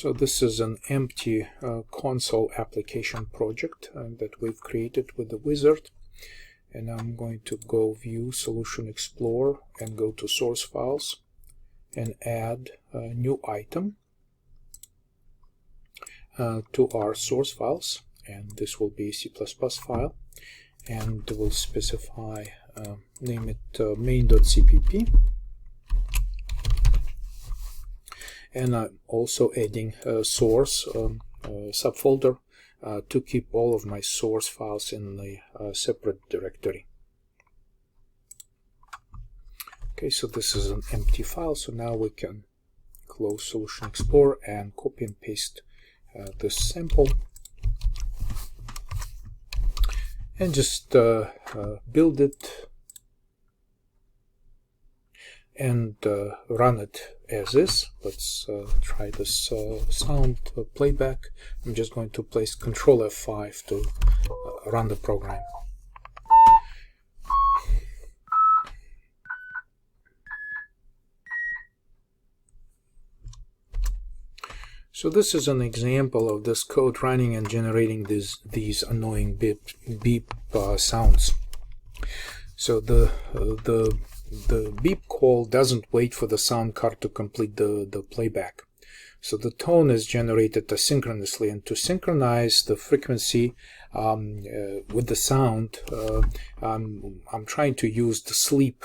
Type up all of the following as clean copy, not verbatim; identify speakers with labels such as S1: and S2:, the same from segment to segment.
S1: So this is an empty console application project that we've created with the wizard. And I'm going to go View, Solution Explorer, and go to Source Files and add a new item to our source files. And this will be a C++ file. And we'll specify, name it main.cpp. And I'm also adding a source subfolder to keep all of my source files in a separate directory. Okay, so this is an empty file, so now we can close Solution Explorer and copy and paste this sample and just build it and run it as is. Let's try this sound playback. I'm just going to place Control F5 to run the program. So this is an example of this code running and generating these annoying beep sounds. So the beep call doesn't wait for the sound card to complete the playback. So the tone is generated asynchronously, and to synchronize the frequency with the sound, I'm trying to use the sleep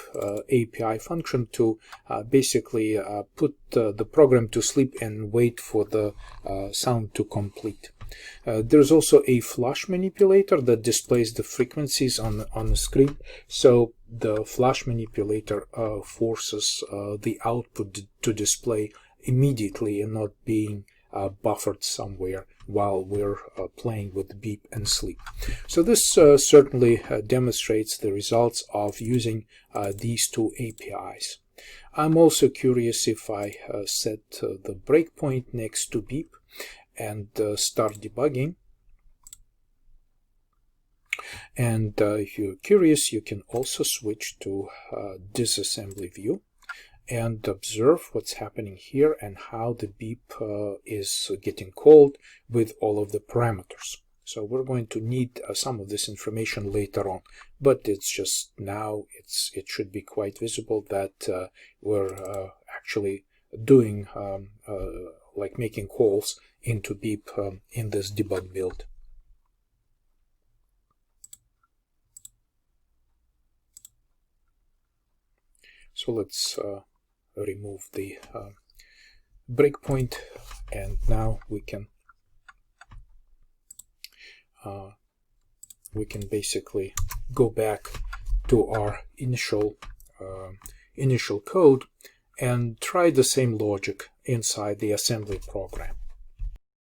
S1: API function to basically put the program to sleep and wait for the sound to complete. There's also a flush manipulator that displays the frequencies on the screen. So the flush manipulator forces the output to display immediately and not being buffered somewhere while we're playing with beep and sleep. So this certainly demonstrates the results of using these two APIs. I'm also curious if I set the breakpoint next to beep and start debugging. And if you're curious, you can also switch to disassembly view and observe what's happening here and how the beep is getting called with all of the parameters. So we're going to need some of this information later on, but it's just now it should be quite visible that we're actually doing like making calls into beep in this debug build. So let's remove the breakpoint, and now we can basically go back to our initial code and try the same logic inside the assembly program.